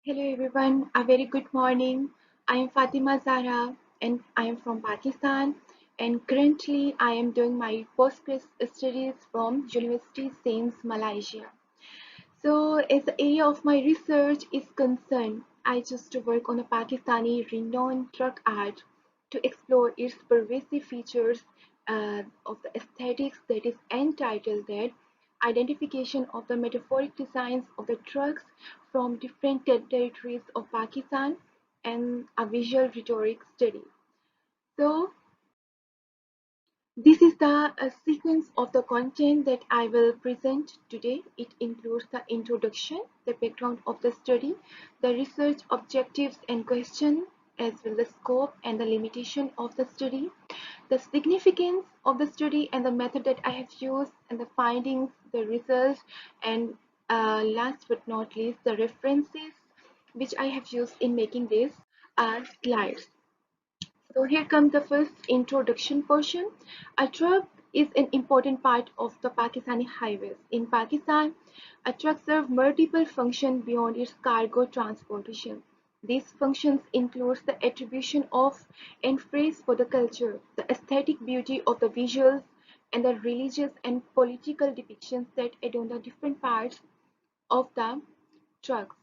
Hello everyone, a very good morning. I am Fatima Zahra and I am from Pakistan, and currently I am doing my postgrad studies from University Sains, Malaysia. So as the area of my research is concerned, I chose to work on a Pakistani renowned truck art to explore its pervasive features of the aesthetics that is entitled that identification of the metaphoric designs of the trucks from different territories of Pakistan and a visual rhetoric study. So this is the sequence of the content that I will present today. It includes the introduction, the background of the study, the research objectives and question, as well as the scope and the limitation of the study, the significance of the study and the method that I have used, and the findings, the results, and last but not least, the references which I have used in making these slides. So here comes the first introduction portion. A truck is an important part of the Pakistani highways. In Pakistan, a truck serves multiple functions beyond its cargo transportation. These functions include the attribution of and phrase for the culture, the aesthetic beauty of the visuals, and the religious and political depictions that adorn the different parts of the trucks.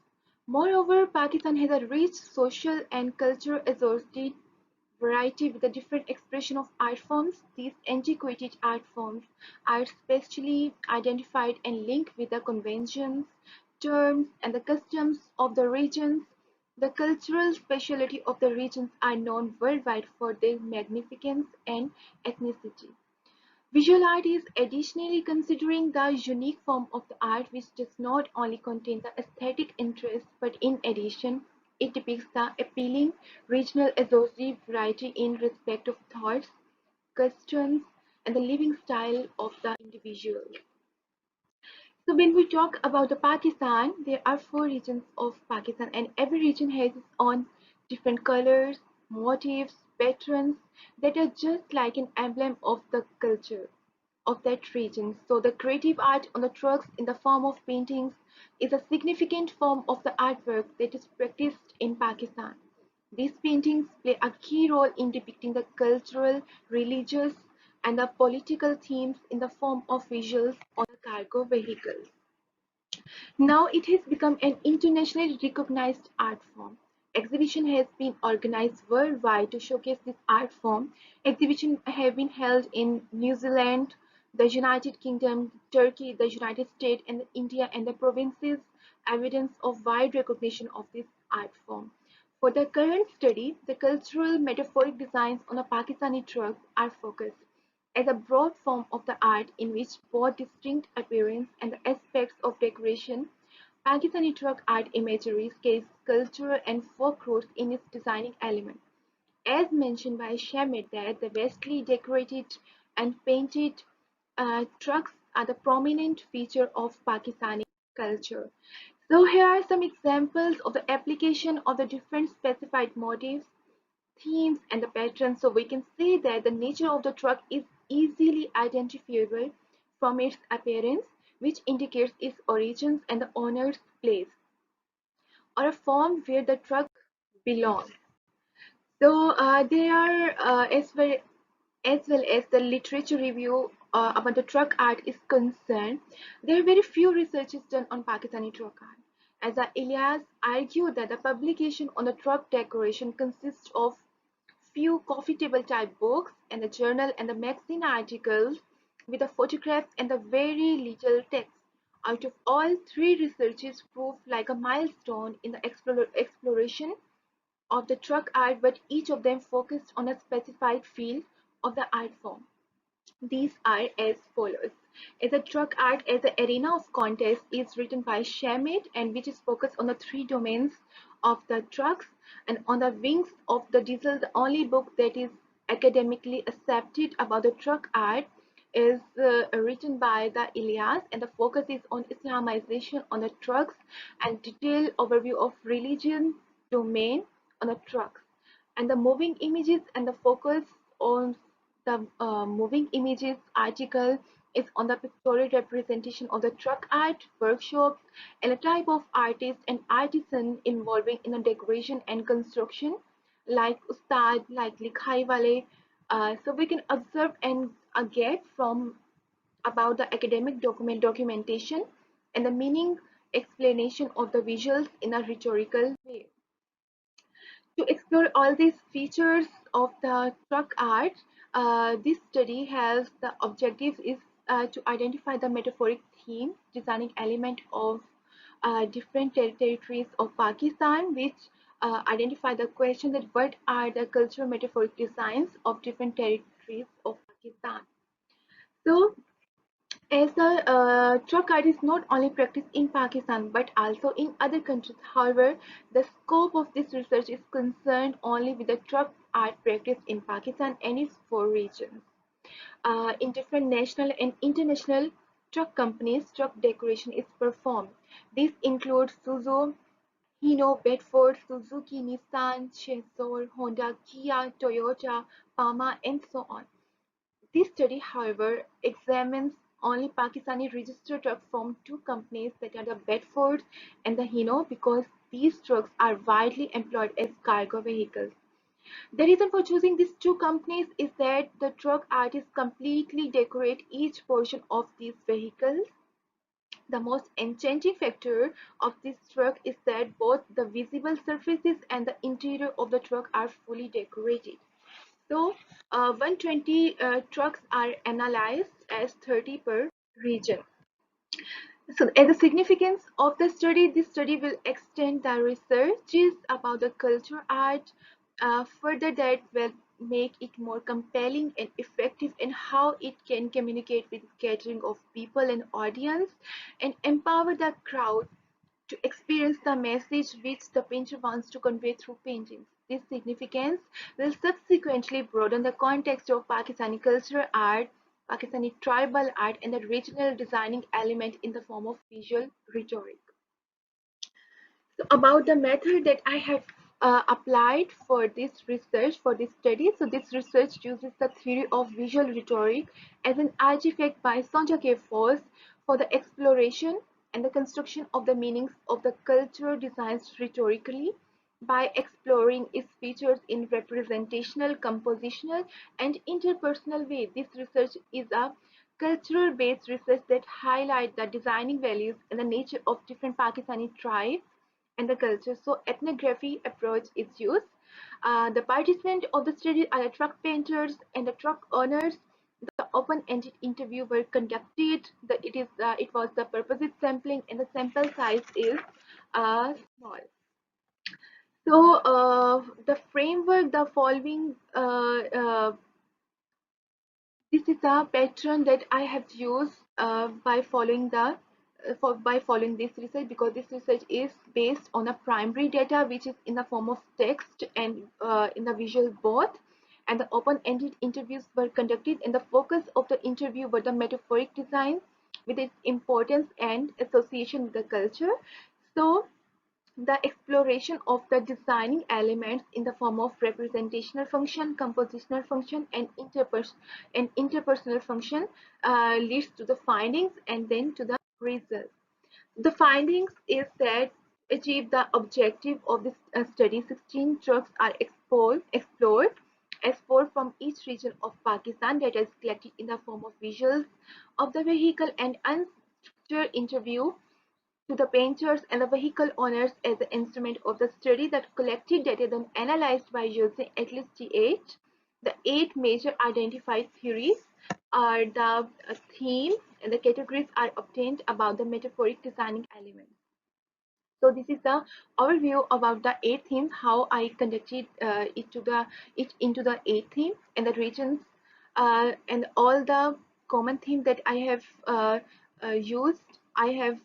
Moreover, Pakistan has a rich social and cultural associated variety with a different expression of art forms. These antiquated art forms are specially identified and linked with the conventions, terms, and the customs of the regions. The cultural speciality of the regions are known worldwide for their magnificence and ethnicity. Visual art is additionally considering the unique form of the art which does not only contain the aesthetic interest but in addition it depicts the appealing regional associative variety in respect of thoughts, customs, and the living style of the individual. So when we talk about the Pakistan, there are four regions of Pakistan and every region has its own different colors, motifs, patterns that are just like an emblem of the culture of that region. So the creative art on the trucks in the form of paintings is a significant form of the artwork that is practiced in Pakistan. These paintings play a key role in depicting the cultural, religious, and the political themes in the form of visuals on the cargo vehicles. Now it has become an internationally recognized art form. Exhibition has been organized worldwide to showcase this art form. Exhibitions have been held in New Zealand, the United Kingdom, Turkey, the United States, and India and the provinces, evidence of wide recognition of this art form. For the current study, the cultural metaphoric designs on a Pakistani truck are focused as a broad form of the art in which both distinct appearance and the aspects of decoration. Pakistani truck art imagery scales cultural and folk roots in its designing element. As mentioned by Shamit that the vastly decorated and painted trucks are the prominent feature of Pakistani culture. So here are some examples of the application of the different specified motifs, themes, and the patterns. So we can say that the nature of the truck is easily identifiable from its appearance, which indicates its origins and the owner's place, or a form where the truck belongs. So there are as well as the literature review about the truck art is concerned, there are very few researches done on Pakistani truck art. As Ilyas argued that the publication on the truck decoration consists of few coffee table type books and the journal and the magazine articles with the photographs and the very little text. Out of all three researches prove like a milestone in the exploration of the truck art, but each of them focused on a specified field of the art form. These are as follows. As a truck art as the arena of contest is written by Shamit and which is focused on the three domains of the trucks, and on the wings of the diesel. The only book that is academically accepted about the truck art is written by the Ilyas, and the focus is on Islamization on the trucks and detailed overview of religion domain on the trucks, and the moving images and the focus on the moving images article is on the pictorial representation of the truck art, workshops, and a type of artist and artisan involving in a decoration and construction, like Ustad, like Likhai Wale. So we can observe and get from about the academic documentation and the meaning explanation of the visuals in a rhetorical way. To explore all these features of the truck art, this study has the objective is to identify the metaphoric theme, designing element of different territories of Pakistan, which identify the question that what are the cultural metaphoric designs of different territories of Pakistan. So as the truck art is not only practiced in Pakistan but also in other countries. However, the scope of this research is concerned only with the truck art practiced in Pakistan and its four regions. In different national and international truck companies, truck decoration is performed. This includes Suzuki, Hino, Bedford, Suzuki, Nissan, Chery, Honda, Kia, Toyota, Pama, and so on. This study, however, examines only Pakistani registered trucks from two companies that are the Bedford and the Hino because these trucks are widely employed as cargo vehicles. The reason for choosing these two companies is that the truck artists completely decorate each portion of these vehicles. The most enchanting factor of this truck is that both the visible surfaces and the interior of the truck are fully decorated. So 120 trucks are analyzed as 30 per region. So as the significance of the study, this study will extend the researches about the culture art further that will make it more compelling and effective in how it can communicate with gathering of people and audience and empower the crowd to experience the message which the painter wants to convey through paintings. This significance will subsequently broaden the context of Pakistani cultural art, Pakistani tribal art, and the regional designing element in the form of visual rhetoric. So about the method that I have applied for this research, for this study. So this research uses the theory of visual rhetoric as an artifact by Sonja K. Foss for the exploration and the construction of the meanings of the cultural designs rhetorically by exploring its features in representational, compositional, and interpersonal way. This research is a cultural-based research that highlights the designing values and the nature of different Pakistani tribes and the culture. So ethnography approach is used. The participants of the study are the truck painters and the truck owners. The open-ended interview were conducted. It was the purposive sampling and the sample size is small. So the framework, the following, this is the pattern that I have used by following this research because this research is based on a primary data which is in the form of text and in the visual both. And the open-ended interviews were conducted, and the focus of the interview were the metaphoric design with its importance and association with the culture. So the exploration of the designing elements in the form of representational function, compositional function, and interpersonal function leads to the findings and then to the results. The findings is that achieve the objective of this study. 16 trucks are explored as four from each region of Pakistan that is collected in the form of visuals of the vehicle and unstructured interview to the painters and the vehicle owners as the instrument of the study that collected data then analyzed by using at least eight. The eight major identified theories are the themes and the categories are obtained about the metaphoric designing elements. So this is the overview about the eight themes, how I conducted it into the eight themes and the regions and all the common themes that I have used. I have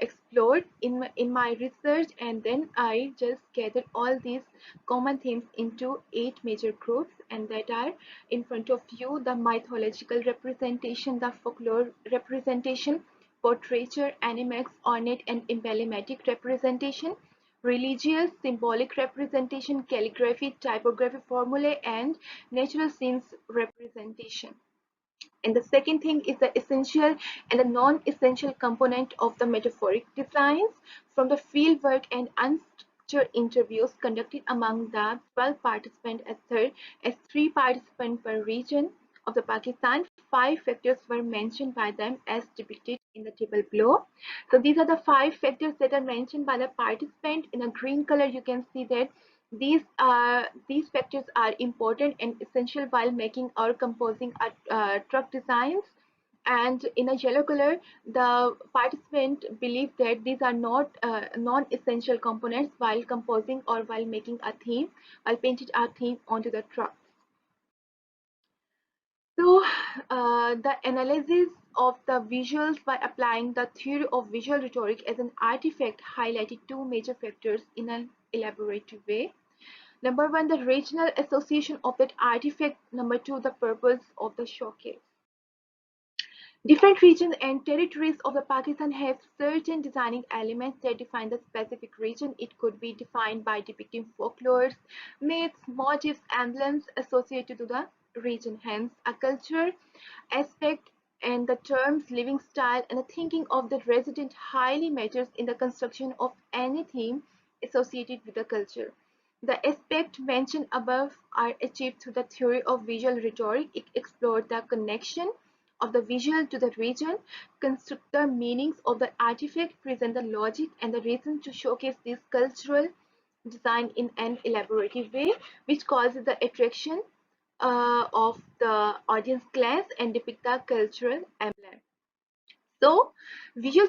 explored in my research, and then I just gathered all these common themes into eight major groups, and that are in front of you: the mythological representation, the folklore representation, portraiture, animex, ornate and emblematic representation, religious, symbolic representation, calligraphy, typography, formulae, and natural scenes representation. And the second thing is the essential and the non-essential component of the metaphoric designs from the fieldwork and unstructured interviews conducted among the 12 participants as 3 participants per region of the Pakistan. 5 factors were mentioned by them as depicted in the table below. So these are the 5 factors that are mentioned by the participant. In a green color, you can see that these factors are important and essential while making or composing truck designs. And in a yellow color, the participant believe that these are not non-essential components while composing or while making a theme, while painting a theme onto the truck. So, the analysis of the visuals by applying the theory of visual rhetoric as an artifact highlighted 2 major factors in an elaborate way. Number one, the regional association of that artifact. Number two, the purpose of the showcase. Different regions and territories of the Pakistan have certain designing elements that define the specific region. It could be defined by depicting folklores, myths, motifs, emblems associated to the region. Hence, a culture aspect and the terms living style and the thinking of the resident highly matters in the construction of any theme associated with the culture. The aspects mentioned above are achieved through the theory of visual rhetoric. It explored the connection of the visual to the region, construct the meanings of the artifact, present the logic and the reason to showcase this cultural design in an elaborate way, which causes the attraction of the audience class and depict the cultural emblem. So, visual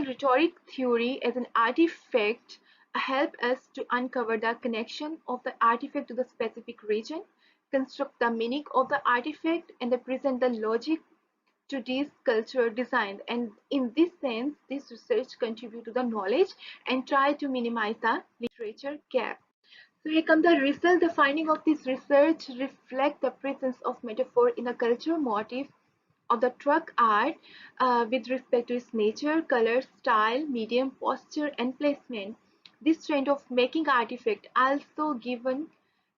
rhetoric theory as an artifact help us to uncover the connection of the artifact to the specific region, construct the meaning of the artifact, and then present the logic to this cultural design. And in this sense, this research contribute to the knowledge and try to minimize the literature gap. So here come the result. The finding of this research reflect the presence of metaphor in the cultural motif of the truck art with respect to its nature, color, style, medium, posture, and placement. This trend of making artifact also given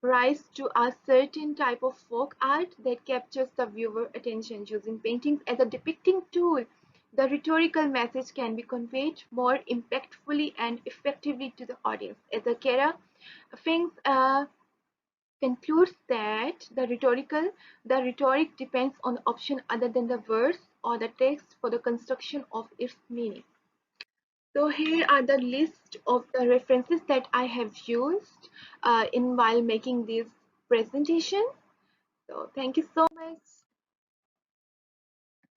rise to a certain type of folk art that captures the viewer attention. Using paintings as a depicting tool, the rhetorical message can be conveyed more impactfully and effectively to the audience. As a Kara Finks concludes that the rhetoric depends on option other than the verse or the text for the construction of its meaning. So here are the list of the references that I have used in while making this presentation. So thank you so much.